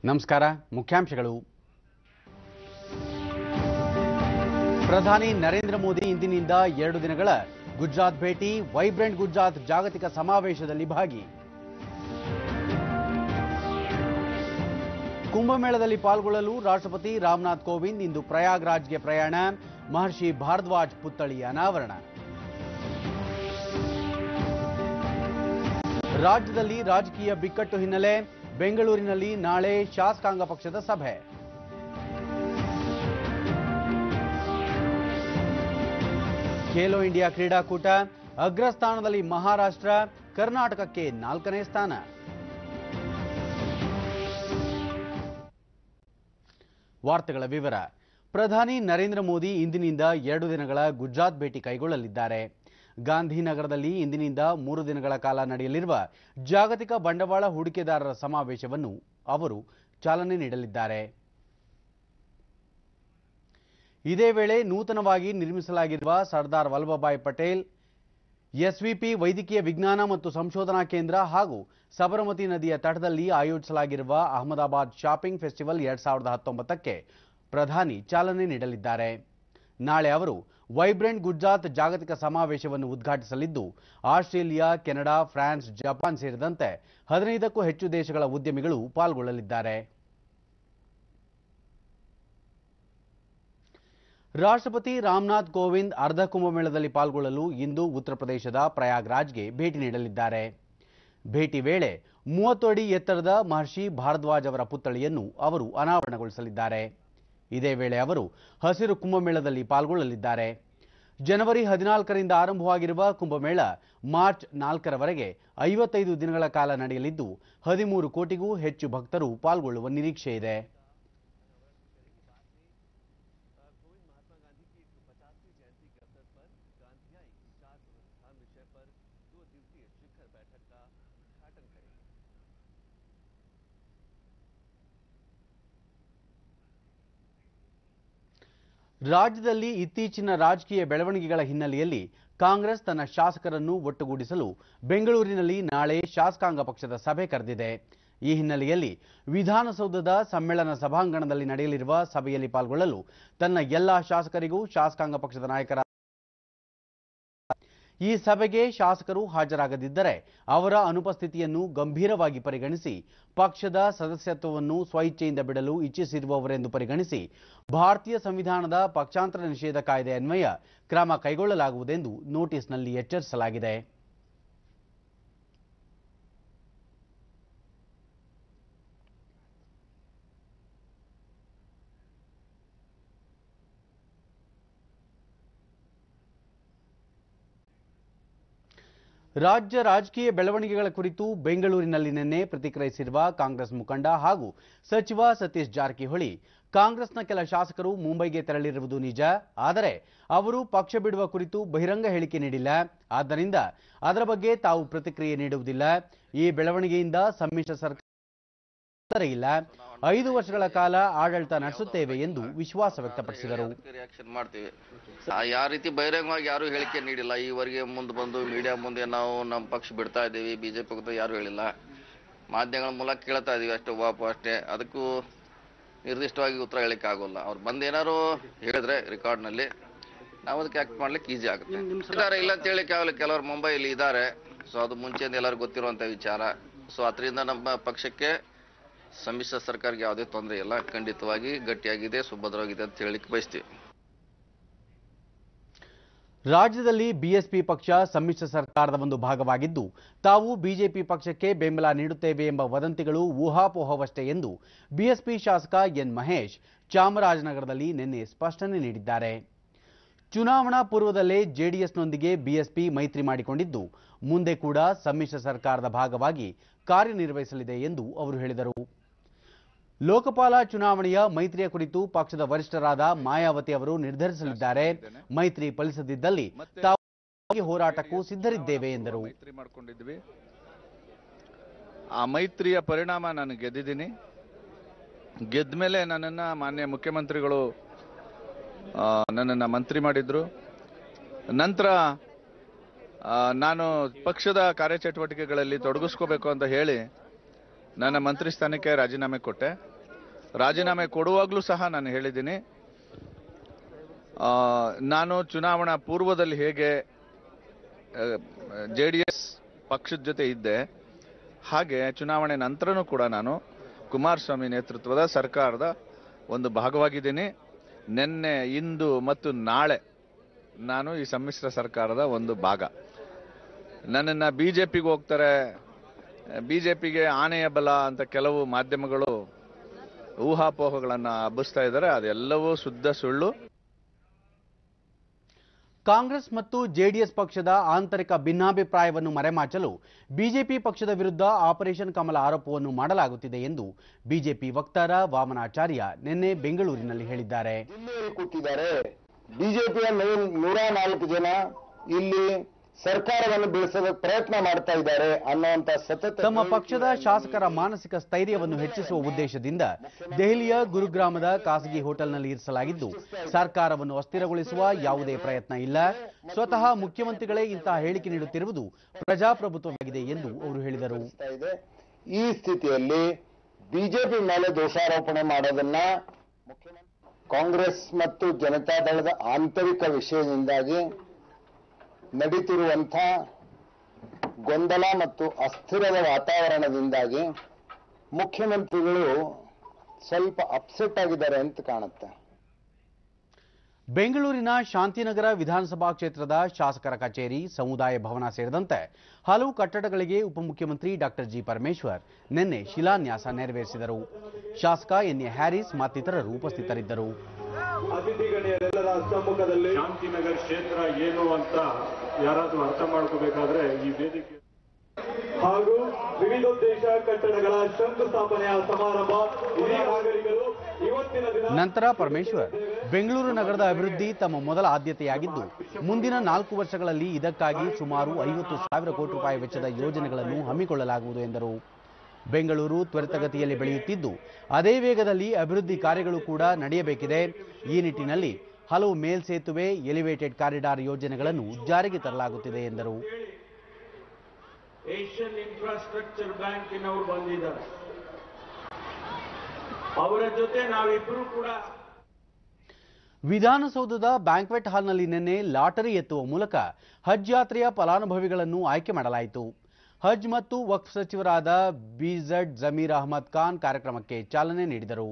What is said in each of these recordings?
ನಮಸ್ಕಾರ. ಮುಖ್ಯಾಂಶಗಳು. ಪ್ರಧಾನಿ ನರೇಂದ್ರ ಮೋದಿ ಇಂದಿನಿಂದ 2 ದಿನಗಳ ಗುಜರಾತ್ ಭೇಟಿ. ವೈಬ್ರೆಂಟ್ ಗುಜರಾತ್ ಜಾಗತಿಕ ಸಮಾವೇಶದಲ್ಲಿ ಭಾಗಿ. ಕುಂಭಮೇಳದಲ್ಲಿ ಪಾಲ್ಗೊಳ್ಳಲು ರಾಷ್ಟ್ರಪತಿ ರಾಮನಾಥ್ ಕೋವಿಂದ್ ಇಂದು ಪ್ರಯಾಗ್ರಾಜ್ಗೆ ಪ್ರಯಾಣ. ಮಹರ್ಷಿ ಭಾರದ್ವಾಜ್ ಪುತ್ಥಳಿ ಅನಾವರಣ. ರಾಜ್ಯದಲ್ಲಿ ರಾಜಕೀಯ ಬಿಕ್ಕಟ್ಟು ಹಿನ್ನೆಲೆ ಬೆಂಗಳೂರಿನಲ್ಲಿ ನಾಳೆ ಶಾಸಕಾಂಗ ಪಕ್ಷದ ಸಭೆ. ಖೇಲೋ ಇಂಡಿಯಾ ಕ್ರೀಡಾಕೂಟ ಅಗ್ರಸ್ಥಾನದಲ್ಲಿ ಮಹಾರಾಷ್ಟ್ರ, ಕರ್ನಾಟಕಕ್ಕೆ 4ನೇ ಸ್ಥಾನ. ವಾರ್ತೆಗಳ ವಿವರ. ಪ್ರಧಾನಿ ನರೇಂದ್ರ ಮೋದಿ ಇಂದಿನಿಂದ 2 ದಿನಗಳ ಗುಜರಾತ್ ಭೇಟಿ ಕೈಗೊಳ್ಳಲಿದ್ದಾರೆ. ಗಾಂಧಿನಗರದಲ್ಲಿ ಇಂದಿನಿಂದ 3 ದಿನಗಳ ಕಾಲ ನಡೆಯಲಿರುವ ಜಾಗತಿಕ ಬಂಡವಾಳ ಹೂಡಿಕೆದಾರರ ಸಮಾವೇಶವನ್ನು ಅವರು ಚಾಲನೆ ನೀಡಲಿದ್ದಾರೆ. ಇದೇ ವೇಳೆ ನೂತನವಾಗಿ ನಿರ್ಮಿಸಲಾಗಿರುವ ಸರ್ದಾರ್ ವಲ್ಲಭಭಾಯ್ ಪಟೇಲ್ ಎಸ್ವಿಪಿ ವೈದ್ಯಕೀಯ ವಿಜ್ಞಾನ ಮತ್ತು ಸಂಶೋಧನಾ ಕೇಂದ್ರ ಹಾಗೂ ಸಬರಮತಿ ನದಿಯ ತಟದಲ್ಲಿ ಆಯೋಜಿಸಲಾಗಿರುವ ಅಹಮದಾಬಾದ್ ಶಾಪಿಂಗ್ ಫೆಸ್ಟಿವಲ್ 2019ಕ್ಕೆ ಪ್ರಧಾನಿ ಚಾಲನೆ ನೀಡಲಿದ್ದಾರೆ. ನಾಳೆ ಅವರು ವೈಬ್ರೆಂಟ್ ಗುಜರಾತ್ ಜಾಗತಿಕ ಸಮಾವೇಶವನ್ನು ಉದ್ಘಾಟಿಸಲಿದ್ದು, ಆಸ್ಟ್ರೇಲಿಯಾ, ಕೆನಡಾ, ಫ್ರಾನ್ಸ್, ಜಪಾನ್ ಸೇರಿದಂತೆ 15ಕ್ಕೂ ಹೆಚ್ಚು ದೇಶಗಳ ಉದ್ಯಮಿಗಳು ಪಾಲ್ಗೊಳ್ಳಲಿದ್ದಾರೆ. ರಾಷ್ಟ್ರಪತಿ ರಾಮನಾಥ್ ಕೋವಿಂದ್ ಅರ್ಧ ಕುಂಭಮೇಳದಲ್ಲಿ ಪಾಲ್ಗೊಳ್ಳಲು ಇಂದು ಉತ್ತರ ಪ್ರದೇಶದ ಪ್ರಯಾಗ್ರಾಜ್ಗೆ ಭೇಟಿ ನೀಡಲಿದ್ದಾರೆ. ಭೇಟಿ ವೇಳೆ 30 ಅಡಿ ಎತ್ತರದ ಮಹರ್ಷಿ ಭಾರದ್ವಾಜ್ ಅವರ ಪುತ್ಥಳಿಯನ್ನು ಅವರು ಅನಾವರಣಗೊಳಿಸಲಿದ್ದಾರೆ. ಇದೇ ವೇಳೆ ಅವರು ಹಸಿರು ಕುಂಭಮೇಳದಲ್ಲಿ ಪಾಲ್ಗೊಳ್ಳಲಿದ್ದಾರೆ. ಜನವರಿ 14ರಿಂದ ಆರಂಭವಾಗಿರುವ ಕುಂಭಮೇಳ ಮಾರ್ಚ್ 4ರವರೆಗೆ 55 ದಿನಗಳ ಕಾಲ ನಡೆಯಲಿದ್ದು 13 ಕೋಟಿಗೂ ಹೆಚ್ಚು ಭಕ್ತರು ಪಾಲ್ಗೊಳ್ಳುವ ನಿರೀಕ್ಷೆ ಇದೆ. ರಾಜ್ಯದಲ್ಲಿ ಇತ್ತೀಚಿನ ರಾಜಕೀಯ ಬೆಳವಣಿಗೆಗಳ ಹಿನ್ನೆಲೆಯಲ್ಲಿ ಕಾಂಗ್ರೆಸ್ ತನ್ನ ಶಾಸಕರನ್ನು ಒಟ್ಟುಗೂಡಿಸಲು ಬೆಂಗಳೂರಿನಲ್ಲಿ ನಾಳೆ ಶಾಸಕಾಂಗ ಪಕ್ಷದ ಸಭೆ ಕರೆದಿದೆ. ಈ ಹಿನ್ನೆಲೆಯಲ್ಲಿ ವಿಧಾನಸೌಧದ ಸಮ್ಮೇಳನ ಸಭಾಂಗಣದಲ್ಲಿ ನಡೆಯಲಿರುವ ಸಭೆಯಲ್ಲಿ ಪಾಲ್ಗೊಳ್ಳಲು ತನ್ನ ಎಲ್ಲಾ ಶಾಸಕರಿಗೂ ಶಾಸಕಾಂಗ ಪಕ್ಷದ ನಾಯಕರ ಈ ಸಭೆಗೆ ಶಾಸಕರು ಹಾಜರಾಗದಿದ್ದರೆ ಅವರ ಅನುಪಸ್ಥಿತಿಯನ್ನು ಗಂಭೀರವಾಗಿ ಪರಿಗಣಿಸಿ ಪಕ್ಷದ ಸದಸ್ಯತ್ವವನ್ನು ಸ್ವಇಚ್ಛೆಯಿಂದ ಬಿಡಲು ಇಚ್ಛಿಸಿರುವವರೆಂದು ಪರಿಗಣಿಸಿ ಭಾರತೀಯ ಸಂವಿಧಾನದ ಪಕ್ಷಾಂತರ ನಿಷೇಧ ಕಾಯ್ದೆ ಅನ್ವಯ ಕ್ರಮ ಕೈಗೊಳ್ಳಲಾಗುವುದೆಂದು ನೋಟಿಸ್ನಲ್ಲಿ ಎಚ್ಚರಿಸಲಾಗಿದೆ. ರಾಜ್ಯ ರಾಜಕೀಯ ಬೆಳವಣಿಗೆಗಳ ಕುರಿತು ಬೆಂಗಳೂರಿನಲ್ಲಿ ನಿನ್ನೆ ಪ್ರತಿಕ್ರಿಯಿಸಿರುವ ಕಾಂಗ್ರೆಸ್ ಮುಖಂಡ ಹಾಗೂ ಸಚಿವ ಸತೀಶ್ ಜಾರಕಿಹೊಳಿ, ಕಾಂಗ್ರೆಸ್ನ ಕೆಲ ಶಾಸಕರು ಮುಂಬೈಗೆ ತೆರಳಿರುವುದು ನಿಜ, ಆದರೆ ಅವರು ಪಕ್ಷ ಬಿಡುವ ಕುರಿತು ಬಹಿರಂಗ ಹೇಳಿಕೆ ನೀಡಿಲ್ಲ. ಆದ್ದರಿಂದ ಅದರ ಬಗ್ಗೆ ತಾವು ಪ್ರತಿಕ್ರಿಯೆ ನೀಡುವುದಿಲ್ಲ. ಈ ಬೆಳವಣಿಗೆಯಿಂದ ಸಮ್ಮಿಶ್ರ ಸರ್ಕಾರ ಇಲ್ಲ, 5 ವರ್ಷಗಳ ಕಾಲ ಆಡಳಿತ ನಡೆಸುತ್ತೇವೆ ಎಂದು ವಿಶ್ವಾಸ ವ್ಯಕ್ತಪಡಿಸಿದರು. ಯಾವ ರೀತಿ ಬಹಿರಂಗವಾಗಿ ಯಾರು ಹೇಳಿಕೆ ನೀಡಿಲ್ಲ. ಈವರೆಗೆ ಮುಂದೆ ಬಂದು ಮೀಡಿಯಾ ಮುಂದೆ ನಾವು ನಮ್ಮ ಪಕ್ಷ ಬಿಡ್ತಾ ಇದ್ದೀವಿ, ಬಿಜೆಪಿ ಯಾರು ಹೇಳಿಲ್ಲ. ಮಾಧ್ಯಮಗಳ ಮೂಲಕ ಕೇಳ್ತಾ ಇದೀವಿ ಅಷ್ಟೇ, ವಾಪು ಅಷ್ಟೇ. ಅದಕ್ಕೂ ನಿರ್ದಿಷ್ಟವಾಗಿ ಉತ್ತರ ಹೇಳಿಕೆ ಆಗೋಲ್ಲ. ಅವ್ರು ಬಂದೇನಾರು ಹೇಳಿದ್ರೆ ರೆಕಾರ್ಡ್ನಲ್ಲಿ ನಾವು ಅದಕ್ಕೆ ಆಕ್ಟ್ ಮಾಡ್ಲಿಕ್ಕೆ ಈಸಿ ಆಗುತ್ತೆ. ಇದ್ದಾರೆ ಇಲ್ಲ ಅಂತ ಹೇಳಿಕ್ಕೆ ಆಗಲ್ಲ. ಕೆಲವರು ಮುಂಬೈಲಿ ಇದ್ದಾರೆ. ಸೊ ಅದು ಮುಂಚೆಯಿಂದ ಎಲ್ಲರಿಗೂ ಗೊತ್ತಿರುವಂಥ ವಿಚಾರ. ಸೊ ಅದರಿಂದ ನಮ್ಮ ಪಕ್ಷಕ್ಕೆ ಸಮ್ಮಿಶ್ರ ಸರ್ಕಾರಕ್ಕೆ ಯಾವುದೇ ತೊಂದರೆ ಇಲ್ಲ, ಖಂಡಿತವಾಗಿ ಗಟ್ಟಿಯಾಗಿದೆ, ಸುಭದ್ರವಾಗಿದೆ ಅಂತ ಹೇಳಿಕ್ಕೆ ಬಯಸ್ತೀವಿ. ರಾಜ್ಯದಲ್ಲಿ ಬಿಎಸ್ಪಿ ಪಕ್ಷ ಸಮ್ಮಿಶ್ರ ಸರ್ಕಾರದ ಒಂದು ಭಾಗವಾಗಿದ್ದು, ತಾವು ಬಿಜೆಪಿ ಪಕ್ಷಕ್ಕೆ ಬೆಂಬಲ ನೀಡುತ್ತೇವೆ ಎಂಬ ವದಂತಿಗಳು ಊಹಾಪೋಹವಷ್ಟೇ ಎಂದು ಬಿಎಸ್ಪಿ ಶಾಸಕ ಎನ್ ಮಹೇಶ್ ಚಾಮರಾಜನಗರದಲ್ಲಿ ನಿನ್ನೆ ಸ್ಪಷ್ಟನೆ ನೀಡಿದ್ದಾರೆ. ಚುನಾವಣಾ ಪೂರ್ವದಲ್ಲೇ ಜೆಡಿಎಸ್ನೊಂದಿಗೆ ಬಿಎಸ್ಪಿ ಮೈತ್ರಿ ಮಾಡಿಕೊಂಡಿದ್ದು, ಮುಂದೆ ಕೂಡ ಸಮ್ಮಿಶ್ರ ಸರ್ಕಾರದ ಭಾಗವಾಗಿ ಕಾರ್ಯನಿರ್ವಹಿಸಲಿದೆ ಎಂದು ಅವರು ಹೇಳಿದರು. ಲೋಕಪಾಲ ಚುನಾವಣೆಯ ಮೈತ್ರಿಯ ಕುರಿತು ಪಕ್ಷದ ವರಿಷ್ಠರಾದ ಮಾಯಾವತಿ ಅವರು ನಿರ್ಧರಿಸಲಿದ್ದಾರೆ. ಮೈತ್ರಿ ಫಲಿಸದಿದ್ದಲ್ಲಿ ತಾವು ಹೋರಾಟಕ್ಕೂ ಸಿದ್ಧರಿದ್ದೇವೆ ಎಂದರು. ಆ ಮೈತ್ರಿಯ ಪರಿಣಾಮ ನಾನು ಗೆದ್ದಿದ್ದೀನಿ. ಗೆದ್ದ ಮೇಲೆ ನನ್ನನ್ನು ಮಾನ್ಯ ಮುಖ್ಯಮಂತ್ರಿಗಳು ನನ್ನನ್ನು ಮಂತ್ರಿ ಮಾಡಿದ್ರು. ನಂತರ ನಾನು ಪಕ್ಷದ ಕಾರ್ಯಚಟುವಟಿಕೆಗಳಲ್ಲಿ ತೊಡಗಿಸ್ಕೋಬೇಕು ಅಂತ ಹೇಳಿ ನನ್ನ ಮಂತ್ರಿ ಸ್ಥಾನಕ್ಕೆ ರಾಜೀನಾಮೆ ಕೊಟ್ಟೆ. ರಾಜೀನಾಮೆ ಕೊಡುವಾಗಲೂ ಸಹ ನಾನು ಹೇಳಿದ್ದೀನಿ, ನಾನು ಚುನಾವಣಾ ಪೂರ್ವದಲ್ಲಿ ಹೇಗೆ JDS ಪಕ್ಷದ ಜೊತೆ ಇದ್ದೆ, ಹಾಗೆ ಚುನಾವಣೆ ನಂತರನೂ ಕೂಡ ನಾನು ಕುಮಾರಸ್ವಾಮಿ ನೇತೃತ್ವದ ಸರ್ಕಾರದ ಒಂದು ಭಾಗವಾಗಿದ್ದೀನಿ. ನಿನ್ನೆ, ಇಂದು ಮತ್ತು ನಾಳೆ ನಾನು ಈ ಸಮ್ಮಿಶ್ರ ಸರ್ಕಾರದ ಒಂದು ಭಾಗ. ನನ್ನನ್ನು BJPಗೆ ಹೋಗ್ತಾರೆ, BJPಗೆ ಆನೆಯ ಬಲ ಅಂತ ಕೆಲವು ಮಾಧ್ಯಮಗಳು ಊಹಾಪೋಹಗಳನ್ನು ಹಬ್ಬಿಸ್ತಾ ಇದ್ದಾರೆ. ಅದೆಲ್ಲವೂ ಶುದ್ಧ ಸುಳ್ಳು. ಕಾಂಗ್ರೆಸ್ ಮತ್ತು ಜೆಡಿಎಸ್ ಪಕ್ಷದ ಆಂತರಿಕ ಭಿನ್ನಾಭಿಪ್ರಾಯವನ್ನು ಮರೆಮಾಚಲು ಬಿಜೆಪಿ ಪಕ್ಷದ ವಿರುದ್ಧ ಆಪರೇಷನ್ ಕಮಲ ಆರೋಪವನ್ನು ಮಾಡಲಾಗುತ್ತಿದೆ ಎಂದು ಬಿಜೆಪಿ ವಕ್ತಾರ ವಾಮನಾಚಾರ್ಯ ನಿನ್ನೆ ಬೆಂಗಳೂರಿನಲ್ಲಿ ಹೇಳಿದ್ದಾರೆ. ಕೂತಿದ್ದಾರೆ ಬಿಜೆಪಿಯ 104 ಜನ ಇಲ್ಲಿ ಸರ್ಕಾರವನ್ನು ಬೆಳೆಸಲು ಪ್ರಯತ್ನ ಮಾಡ್ತಾ ಇದ್ದಾರೆ ಅನ್ನುವಂತ ಸತತ ತಮ್ಮ ಪಕ್ಷದ ಶಾಸಕರ ಮಾನಸಿಕ ಸ್ಥೈರ್ಯವನ್ನು ಹೆಚ್ಚಿಸುವ ಉದ್ದೇಶದಿಂದ ದೆಹಲಿಯ ಗುರುಗ್ರಾಮದ ಖಾಸಗಿ ಹೋಟೆಲ್ನಲ್ಲಿ ಇರಿಸಲಾಗಿದ್ದು, ಸರ್ಕಾರವನ್ನು ಅಸ್ಥಿರಗೊಳಿಸುವ ಯಾವುದೇ ಪ್ರಯತ್ನ ಇಲ್ಲ. ಸ್ವತಃ ಮುಖ್ಯಮಂತ್ರಿಗಳೇ ಇಂತಹ ಹೇಳಿಕೆ ನೀಡುತ್ತಿರುವುದು ಪ್ರಜಾಪ್ರಭುತ್ವವಾಗಿದೆ ಎಂದು ಅವರು ಹೇಳಿದರು. ಈ ಸ್ಥಿತಿಯಲ್ಲಿ ಬಿಜೆಪಿ ಮೇಲೆ ದೋಷಾರೋಪಣೆ ಮಾಡೋದನ್ನ ಕಾಂಗ್ರೆಸ್ ಮತ್ತು ಜನತಾದಳದ ಆಂತರಿಕ ವಿಷಯದಿಂದಾಗಿ ನಡೀತಿರುವಂಥ ಗೊಂದಲ ಮತ್ತು ಅಸ್ಥಿರದ ವಾತಾವರಣದಿಂದಾಗಿ ಮುಖ್ಯಮಂತ್ರಿಗಳು ಸ್ವಲ್ಪ ಅಪ್ಸೆಟ್ ಆಗಿದ್ದಾರೆ ಅಂತ ಕಾಣುತ್ತೆ. ಬೆಂಗಳೂರಿನ ಶಾಂತಿನಗರ ವಿಧಾನಸಭಾ ಕ್ಷೇತ್ರದ ಶಾಸಕರ ಕಚೇರಿ, ಸಮುದಾಯ ಭವನ ಸೇರಿದಂತೆ ಹಲವು ಕಟ್ಟಡಗಳಿಗೆ ಉಪಮುಖ್ಯಮಂತ್ರಿ ಡಾಕ್ಟರ್ ಜಿ ಪರಮೇಶ್ವರ್ ನಿನ್ನೆ ಶಿಲಾನ್ಯಾಸ ನೆರವೇರಿಸಿದರು. ಶಾಸಕ ಎನ್.ಎ. ಹ್ಯಾರಿಸ್ ಮತ್ತಿತರರು ಉಪಸ್ಥಿತರಿದ್ದರು. ಅತಿಥಿ ಗಣ್ಯರೆಲ್ಲರ ಸಮ್ಮುಖದಲ್ಲಿ ಶಾಂತಿನಗರ ಕ್ಷೇತ್ರ ಏನು ಅಂತ ಯಾರಾದರೂ ಅರ್ಥ ಮಾಡ್ಕೋಬೇಕಾದ್ರೆ ಈ ವೇದಿಕೆ ಹಾಗೂ ವಿವಿಧೋದ್ದೇಶ ಕಟ್ಟಡಗಳ ಶಂಕುಸ್ಥಾಪನೆಯ ಸಮಾರಂಭ ಹಿರಿಯ ನಾಗರಿಕರು ಇವತ್ತಿನ ದಿನ. ನಂತರ ಪರಮೇಶ್ವರ್ ಬೆಂಗಳೂರು ನಗರದ ಅಭಿವೃದ್ಧಿ ತಮ್ಮ ಮೊದಲ ಆದ್ಯತೆಯಾಗಿದ್ದು, ಮುಂದಿನ 4 ವರ್ಷಗಳಲ್ಲಿ ಇದಕ್ಕಾಗಿ ಸುಮಾರು 50,000 ಕೋಟಿ ರೂಪಾಯಿ ವೆಚ್ಚದ ಯೋಜನೆಗಳನ್ನು ಹಮ್ಮಿಕೊಳ್ಳಲಾಗುವುದು ಎಂದರು. ಬೆಂಗಳೂರು ತ್ವರಿತಗತಿಯಲ್ಲಿ ಬೆಳೆಯುತ್ತಿದ್ದು, ಅದೇ ವೇಗದಲ್ಲಿ ಅಭಿವೃದ್ಧಿ ಕಾರ್ಯಗಳು ಕೂಡ ನಡೆಯಬೇಕಿದೆ. ಈ ನಿಟ್ಟಿನಲ್ಲಿ ಹಲವು ಮೇಲ್ಸೇತುವೆ, ಎಲಿವೇಟೆಡ್ ಕಾರಿಡಾರ್ ಯೋಜನೆಗಳನ್ನು ಜಾರಿಗೆ ತರಲಾಗುತ್ತಿದೆ ಎಂದರು. ಏಷ್ಯನ್ ಇನ್ಫ್ರಾಸ್ಟ್ರಕ್ಚರ್ ಬ್ಯಾಂಕಿನವರು ಬಂದಿದ್ದಾರೆ, ಅವರ ಜೊತೆ ನಾವಿಬ್ಬರು ಕೂಡ. ವಿಧಾನಸೌಧದ ಬ್ಯಾಂಕ್ವೆಟ್ ಹಾಲ್ನಲ್ಲಿ ನಿನ್ನೆ ಲಾಟರಿ ಎತ್ತುವ ಮೂಲಕ ಹಜ್ ಯಾತ್ರೆಯ ಫಲಾನುಭವಿಗಳನ್ನು ಆಯ್ಕೆ ಮಾಡಲಾಯಿತು. ಹಜ್ ಮತ್ತು ವಕ್ಫ್ ಸಚಿವರಾದ BZ ಜಮೀರ್ ಅಹಮದ್ ಖಾನ್ ಕಾರ್ಯಕ್ರಮಕ್ಕೆ ಚಾಲನೆ ನೀಡಿದರು.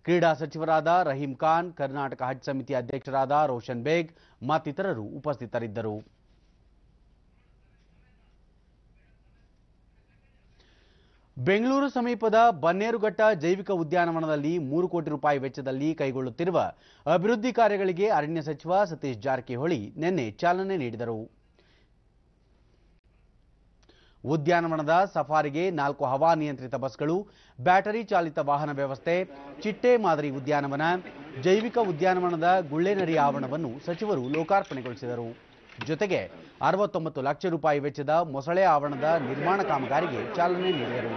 ಕ್ರೀಡಾ ಸಚಿವರಾದ ರಹೀಂ ಖಾನ್, ಕರ್ನಾಟಕ ಹಜ್ ಸಮಿತಿ ಅಧ್ಯಕ್ಷರಾದ ರೋಷನ್ ಬೇಗ್ ಮತ್ತಿತರರು ಉಪಸ್ಥಿತರಿದ್ದರು. ಬೆಂಗಳೂರು ಸಮೀಪದ ಬನ್ನೇರುಘಟ್ಟ ಜೈವಿಕ ಉದ್ಯಾನವನದಲ್ಲಿ 3 ಕೋಟಿ ರೂಪಾಯಿ ವೆಚ್ಚದಲ್ಲಿ ಕೈಗೊಳ್ಳುತ್ತಿರುವ ಅಭಿವೃದ್ಧಿ ಕಾರ್ಯಗಳಿಗೆ ಅರಣ್ಯ ಸಚಿವ ಸತೀಶ್ ಜಾರಕಿಹೊಳಿ ನಿನ್ನೆ ಚಾಲನೆ ನೀಡಿದರು. ಉದ್ಯಾನವನದ ಸಫಾರಿಗೆ 4 ಹವಾನಿಯಂತ್ರಿತ ಬಸ್ಗಳು, ಬ್ಯಾಟರಿ ಚಾಲಿತ ವಾಹನ ವ್ಯವಸ್ಥೆ, ಚಿಟ್ಟೆ ಮಾದರಿ ಉದ್ಯಾನವನ, ಜೈವಿಕ ಉದ್ಯಾನವನದ ಗುಳ್ಳೆನರಿ ಆವರಣವನ್ನು ಸಚಿವರು ಲೋಕಾರ್ಪಣೆಗೊಳಿಸಿದರು. ಜೊತೆಗೆ 69 ಲಕ್ಷ ರೂಪಾಯಿ ವೆಚ್ಚದ ಮೊಸಳೆ ಆವರಣದ ನಿರ್ಮಾಣ ಕಾಮಗಾರಿಗೆ ಚಾಲನೆ ನೀಡಿದರು.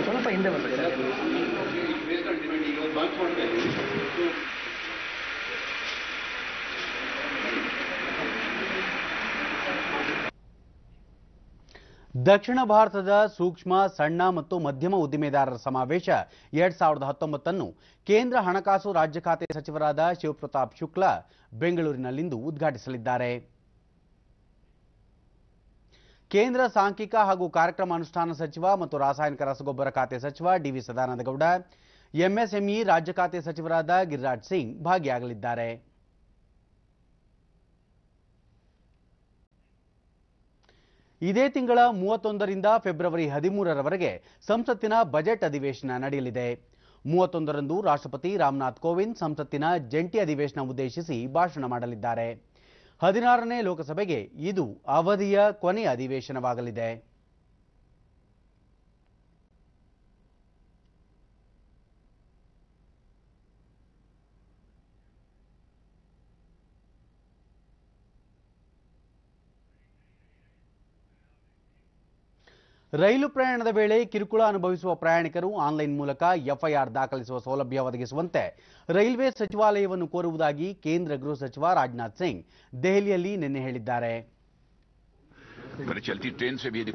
ಸ್ವಲ್ಪ ಹಿಂದೆ ಬರ್ತದೆ. ದಕ್ಷಿಣ ಭಾರತದ ಸೂಕ್ಷ್ಮ, ಸಣ್ಣ ಮತ್ತು ಮಧ್ಯಮ ಉದ್ದಿಮೆದಾರರ ಸಮಾವೇಶ 2019 ಕೇಂದ್ರ ಹಣಕಾಸು ರಾಜ್ಯ ಖಾತೆ ಸಚಿವರಾದ ಶಿವಪ್ರತಾಪ್ ಶುಕ್ಲಾ ಬೆಂಗಳೂರಿನಲ್ಲಿಂದು ಉದ್ಘಾಟಿಸಲಿದ್ದಾರೆ. ಕೇಂದ್ರ ಸಾಂಖ್ಯಿಕ ಹಾಗೂ ಕಾರ್ಯಕ್ರಮ ಅನುಷ್ಠಾನ ಸಚಿವ ಮತ್ತು ರಾಸಾಯನಿಕ ರಸಗೊಬ್ಬರ ಖಾತೆ ಸಚಿವ ಡಿ.ವಿ. ಸದಾನಂದಗೌಡ, ಎಂಎಸ್ಎಂಇ ರಾಜ್ಯ ಖಾತೆ ಸಚಿವರಾದ ಗಿರಿರಾಜ್ ಸಿಂಗ್ ಭಾಗಿಯಾಗಲಿದ್ದಾರೆ. ಇದೇ ತಿಂಗಳ 31ರಿಂದ ಫೆಬ್ರವರಿ 13ರವರೆಗೆ ಸಂಸತ್ತಿನ ಬಜೆಟ್ ಅಧಿವೇಶನ ನಡೆಯಲಿದೆ. 31ರಂದು ರಾಷ್ಟ್ರಪತಿ ರಾಮನಾಥ್ ಕೋವಿಂದ್ ಸಂಸತ್ತಿನ ಜಂಟಿ ಅಧಿವೇಶನ ಉದ್ದೇಶಿಸಿ ಭಾಷಣ ಮಾಡಲಿದ್ದಾರೆ. 16ನೇ ಲೋಕಸಭೆಗೆ ಇದು ಅವಧಿಯ ಕೊನೆಯ ಅಧಿವೇಶನವಾಗಲಿದೆ. ರೈಲು ಪ್ರಯಾಣದ ವೇಳೆ ಕಿರುಕುಳ ಅನುಭವಿಸುವ ಪ್ರಯಾಣಿಕರು ಆನ್ಲೈನ್ ಮೂಲಕ ಎಫ್ಐಆರ್ ದಾಖಲಿಸುವ ಸೌಲಭ್ಯ ಒದಗಿಸುವಂತೆ ರೈಲ್ವೆ ಸಚಿವಾಲಯವನ್ನು ಕೋರುವುದಾಗಿ ಕೇಂದ್ರ ಗೃಹ ಸಚಿವ ರಾಜನಾಥ್ ಸಿಂಗ್ ದೆಹಲಿಯಲ್ಲಿ ನಿನ್ನೆ ಹೇಳಿದ್ದಾರೆ. अगर चलती ट्रेन से भी यदि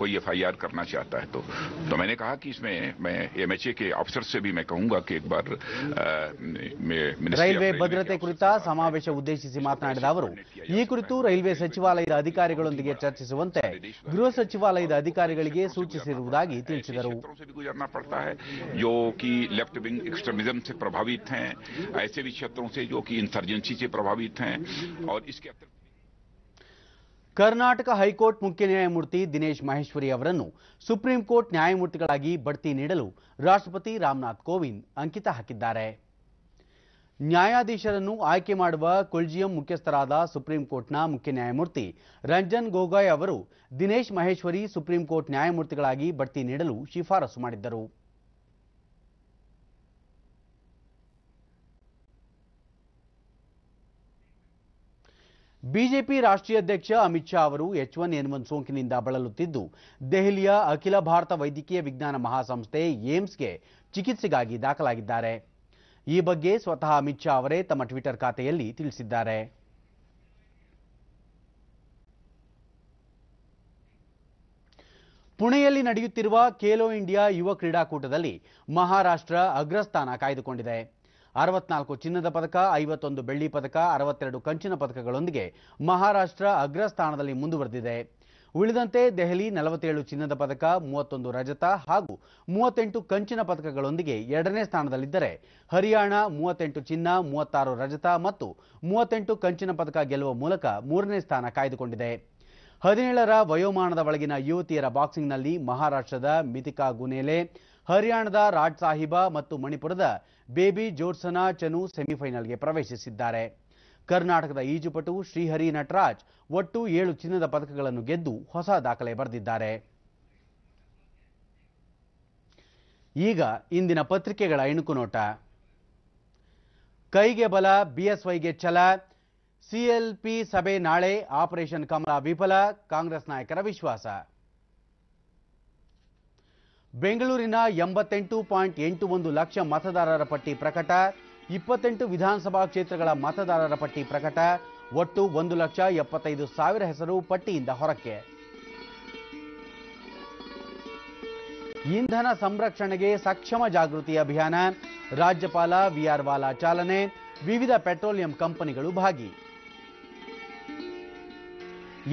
कोई एफआईआर करना चाहता है तो मैंने कहा कि इसमें मैं एमएचए के अफसर से भी मैं कहूंगा कि एक बार ರೈಲ್ವೆ ಭದ್ರತೆ ಕುರಿತ ಸಮಾವೇಶ ಉದ್ದೇಶಿಸಿ ಮಾತನಾಡಿದ ಅವರು ಈ ಕುರಿತು ರೈಲ್ವೆ ಸಚಿವಾಲಯದ ಅಧಿಕಾರಿಗಳೊಂದಿಗೆ ಚರ್ಚಿಸುವಂತೆ ಗೃಹ ಸಚಿವಾಲಯದ ಅಧಿಕಾರಿಗಳಿಗೆ ಸೂಚಿಸಿರುವುದಾಗಿ ತಿಳಿಸಿದರು. जो कि लेफ्ट विंग एक्सट्रीमिज्म से प्रभावित हैं, ऐसे भी क्षेत्रों से जो कि इंसर्जेंसी से प्रभावित हैं और इसके ಕರ್ನಾಟಕ ಹೈಕೋರ್ಟ್ ಮುಖ್ಯ ನ್ಯಾಯಮೂರ್ತಿ ದಿನೇಶ್ ಮಹೇಶ್ವರಿ ಅವರನ್ನು ಸುಪ್ರೀಂ ಕೋರ್ಟ್ ನ್ಯಾಯಮೂರ್ತಿಗಳಾಗಿ ಬಡ್ತಿ ನೀಡಲು ರಾಷ್ಟ್ರಪತಿ ರಾಮನಾಥ್ ಕೋವಿಂದ್ ಅಂಕಿತ ಹಾಕಿದ್ದಾರೆ. ನ್ಯಾಯಾಧೀಶರನ್ನು ಆಯ್ಕೆ ಮಾಡುವ ಕೊಲ್ಜಿಯಂ ಮುಖ್ಯಸ್ಥರಾದ ಸುಪ್ರೀಂ ಕೋರ್ಟ್ನ ಮುಖ್ಯ ನ್ಯಾಯಮೂರ್ತಿ ರಂಜನ್ ಗೊಗೊಯ್ ಅವರು ದಿನೇಶ್ ಮಹೇಶ್ವರಿ ಸುಪ್ರೀಂ ಕೋರ್ಟ್ ನ್ಯಾಯಮೂರ್ತಿಗಳಾಗಿ ಬಡ್ತಿ ನೀಡಲು ಶಿಫಾರಸು ಮಾಡಿದ್ದರು. ಬಿಜೆಪಿ ರಾಷ್ಟ್ರೀಯ ಅಧ್ಯಕ್ಷ ಅಮಿತ್ ಶಾ ಅವರು H1N1 ಸೋಂಕಿನಿಂದ ಬಳಲುತ್ತಿದ್ದು ದೆಹಲಿಯ ಅಖಿಲ ಭಾರತ ವೈದ್ಯಕೀಯ ವಿಜ್ಞಾನ ಮಹಾಸಂಸ್ಥೆ ಏಮ್ಸ್ಗೆ ಚಿಕಿತ್ಸೆಗಾಗಿ ದಾಖಲಾಗಿದ್ದಾರೆ. ಈ ಬಗ್ಗೆ ಸ್ವತಃ ಅಮಿತ್ ಶಾ ಅವರೇ ತಮ್ಮ ಟ್ವಿಟರ್ ಖಾತೆಯಲ್ಲಿ ತಿಳಿಸಿದ್ದಾರೆ. ಪುಣೆಯಲ್ಲಿ ನಡೆಯುತ್ತಿರುವ ಖೇಲೋ ಇಂಡಿಯಾ ಯುವ ಕ್ರೀಡಾಕೂಟದಲ್ಲಿ ಮಹಾರಾಷ್ಟ್ರ ಅಗ್ರಸ್ಥಾನ ಕಾಯ್ದುಕೊಂಡಿದೆ. 64 ಚಿನ್ನದ ಪದಕ, 51 ಬೆಳ್ಳಿ ಪದಕ, 62 ಕಂಚಿನ ಪದಕಗಳೊಂದಿಗೆ ಮಹಾರಾಷ್ಟ್ರ ಅಗ್ರಸ್ಥಾನದಲ್ಲಿ ಮುಂದುವರೆದಿದೆ. ಉಳಿದಂತೆ ದೆಹಲಿ 47 ಚಿನ್ನದ ಪದಕ, 31 ರಜತ ಹಾಗೂ 38 ಕಂಚಿನ ಪದಕಗಳೊಂದಿಗೆ ಎರಡನೇ ಸ್ಥಾನದಲ್ಲಿದ್ದರೆ ಹರಿಯಾಣ 38 ಚಿನ್ನ, 36 ರಜತ ಮತ್ತು 38 ಕಂಚಿನ ಪದಕ ಗೆಲ್ಲುವ ಮೂಲಕ ಮೂರನೇ ಸ್ಥಾನ ಕಾಯ್ದುಕೊಂಡಿದೆ. 17ರ ವಯೋಮಾನದ ಒಳಗಿನ ಯುವತಿಯರ ಬಾಕ್ಸಿಂಗ್ನಲ್ಲಿ ಮಹಾರಾಷ್ಟ್ರದ ಮಿತಿಕಾ ಗುನೇಲೆ, ಹರಿಯಾಣದ ರಾಜ್ ಸಾಹಿಬಾ ಮತ್ತು ಮಣಿಪುರದ ಬೇಬಿ ಜೋಡ್ಸನಾ ಚನು ಸೆಮಿಫೈನಲ್ಗೆ ಪ್ರವೇಶಿಸಿದ್ದಾರೆ. ಕರ್ನಾಟಕದ ಈಜುಪಟು ಶ್ರೀಹರಿ ನಟರಾಜ್ ಒಟ್ಟು 7 ಚಿನ್ನದ ಪದಕಗಳನ್ನು ಗೆದ್ದು ಹೊಸ ದಾಖಲೆ ಬರೆದಿದ್ದಾರೆ. ಈಗ ಇಂದಿನ ಪತ್ರಿಕೆಗಳ ಇಣುಕು ನೋಟ. ಕೈಗೆ ಬಲ, ಬಿಎಸ್ವೈಗೆ ಛಲ, ಸಿಎಲ್ಪಿ ಸಭೆ ನಾಳೆ, ಆಪರೇಷನ್ ಕಮಲ ವಿಫಲ, ಕಾಂಗ್ರೆಸ್ ನಾಯಕರ ವಿಶ್ವಾಸ. ಬೆಂಗಳೂರಿನ 88.81 ಲಕ್ಷ ಮತದಾರರ ಪಟ್ಟಿ ಪ್ರಕಟ, 28 ವಿಧಾನಸಭಾ ಕ್ಷೇತ್ರಗಳ ಮತದಾರರ ಪಟ್ಟಿ ಪ್ರಕಟ, ಒಟ್ಟು 1,75,000 ಹೆಸರು ಪಟ್ಟಿಯಿಂದ ಹೊರಕ್ಕೆ. ಇಂಧನ ಸಂರಕ್ಷಣೆಗೆ ಸಕ್ಷಮ ಜಾಗೃತಿ ಅಭಿಯಾನ, ರಾಜ್ಯಪಾಲ ವಿಆರ್ ವಾಲಾ ಚಾಲನೆ, ವಿವಿಧ ಪೆಟ್ರೋಲಿಯಂ ಕಂಪನಿಗಳು ಭಾಗಿ.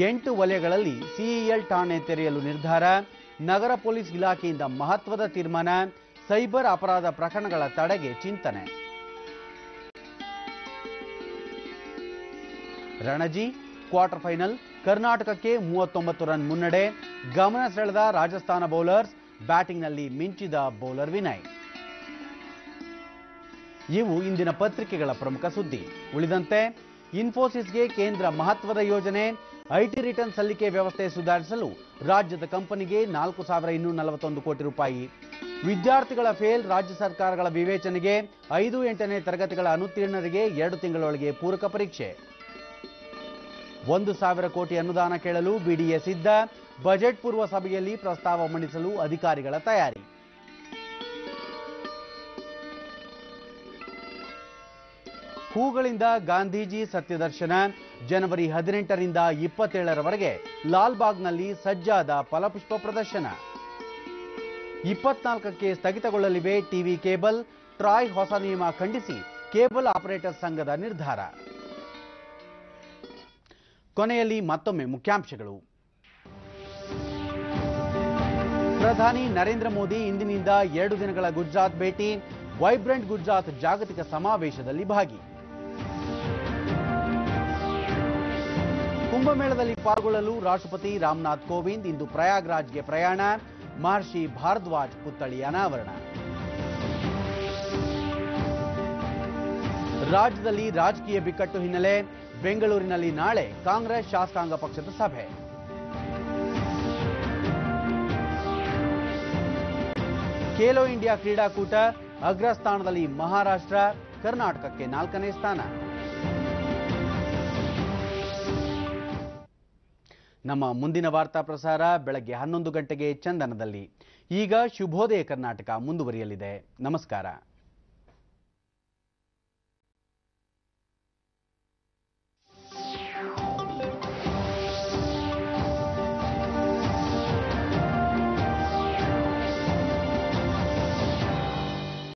8 ವಲಯಗಳಲ್ಲಿ ಸಿಇಎಲ್ ಠಾಣೆ ತೆರೆಯಲು ನಿರ್ಧಾರ, ನಗರ ಪೊಲೀಸ್ ಇಲಾಖೆಯಿಂದ ಮಹತ್ವದ ತೀರ್ಮಾನ, ಸೈಬರ್ ಅಪರಾಧ ಪ್ರಕರಣಗಳ ತಡೆಗೆ ಚಿಂತನೆ. ರಣಜಿ ಕ್ವಾರ್ಟರ್ ಫೈನಲ್, ಕರ್ನಾಟಕಕ್ಕೆ 39 ರನ್ ಮುನ್ನಡೆ, ಗಮನ ಸೆಳೆದ ರಾಜಸ್ಥಾನ ಬೌಲರ್ಸ್, ಬ್ಯಾಟಿಂಗ್ನಲ್ಲಿ ಮಿಂಚಿದ ಬೌಲರ್ ವಿನಯ್. ಇವು ಇಂದಿನ ಪತ್ರಿಕೆಗಳ ಪ್ರಮುಖ ಸುದ್ದಿ. ಉಳಿದಂತೆ ಇನ್ಫೋಸಿಸ್ಗೆ ಕೇಂದ್ರ ಮಹತ್ವದ ಯೋಜನೆ, ಐಟಿ ರಿಟರ್ನ್ ಸಲ್ಲಿಕೆ ವ್ಯವಸ್ಥೆ ಸುಧಾರಿಸಲು ರಾಜ್ಯದ ಕಂಪನಿಗೆ 4,241 ಕೋಟಿ ರೂಪಾಯಿ, ವಿದ್ಯಾರ್ಥಿಗಳ ಫೇಲ್ ರಾಜ್ಯ ಸರ್ಕಾರಗಳ ವಿವೇಚನೆಗೆ, 5-8ನೇ ತರಗತಿಗಳ ಅನುತ್ತೀರ್ಣರಿಗೆ 2 ತಿಂಗಳೊಳಗೆ ಪೂರಕ ಪರೀಕ್ಷೆ. 1,000 ಕೋಟಿ ಅನುದಾನ ಕೇಳಲು ಬಿಡಿಎ ಸಿದ್ಧ, ಬಜೆಟ್ ಪೂರ್ವ ಸಭೆಯಲ್ಲಿ ಪ್ರಸ್ತಾವ ಮಂಡಿಸಲು ಅಧಿಕಾರಿಗಳ ತಯಾರಿ. ಹೂಗಳಿಂದ ಗಾಂಧೀಜಿ ಸತ್ಯದರ್ಶನ, ಜನವರಿ 18ರಿಂದ 27ರವರೆಗೆ ಲಾಲ್ಬಾಗ್ನಲ್ಲಿ ಸಜ್ಜಾದ ಫಲಪುಷ್ಪ ಪ್ರದರ್ಶನ. 24ಕ್ಕೆ ಸ್ಥಗಿತಗೊಳ್ಳಲಿವೆ ಟಿವಿ ಕೇಬಲ್, ಟ್ರಾಯ್ ಹೊಸ ನಿಯಮ ಖಂಡಿಸಿ ಕೇಬಲ್ ಆಪರೇಟರ್ ಸಂಘದ ನಿರ್ಧಾರ. ಕೊನೆಯಲ್ಲಿ ಮತ್ತೊಮ್ಮೆ ಮುಖ್ಯಾಂಶಗಳು. ಪ್ರಧಾನಿ ನರೇಂದ್ರ ಮೋದಿ ಇಂದಿನಿಂದ 2 ದಿನಗಳ ಗುಜರಾತ್ ಭೇಟಿ, ವೈಬ್ರೆಂಟ್ ಗುಜರಾತ್ ಜಾಗತಿಕ ಸಮಾವೇಶದಲ್ಲಿ ಭಾಗಿ. ಕುಂಭಮೇಳದಲ್ಲಿ ಪಾಲ್ಗೊಳ್ಳಲು ರಾಷ್ಟ್ರಪತಿ ರಾಮನಾಥ್ ಕೋವಿಂದ್ ಇಂದು ಪ್ರಯಾಗ್ರಾಜ್ಗೆ ಪ್ರಯಾಣ, ಮಹರ್ಷಿ ಭಾರದ್ವಾಜ್ ಪುತ್ಥಳಿ ಅನಾವರಣ. ರಾಜ್ಯದಲ್ಲಿ ರಾಜಕೀಯ ಬಿಕ್ಕಟ್ಟು ಹಿನ್ನೆಲೆ ಬೆಂಗಳೂರಿನಲ್ಲಿ ನಾಳೆ ಕಾಂಗ್ರೆಸ್ ಶಾಸಕಾಂಗ ಪಕ್ಷದ ಸಭೆ. ಖೇಲೋ ಇಂಡಿಯಾ ಕ್ರೀಡಾಕೂಟ, ಅಗ್ರಸ್ಥಾನದಲ್ಲಿ ಮಹಾರಾಷ್ಟ್ರ, ಕರ್ನಾಟಕಕ್ಕೆ 4ನೇ ಸ್ಥಾನ. ನಮ್ಮ ಮುಂದಿನ ವಾರ್ತಾ ಪ್ರಸಾರ ಬೆಳಗ್ಗೆ 11 ಗಂಟೆಗೆ ಚಂದನದಲ್ಲಿ. ಈಗ ಶುಭೋದಯ ಕರ್ನಾಟಕ ಮುಂದುವರಿಯಲಿದೆ. ನಮಸ್ಕಾರ.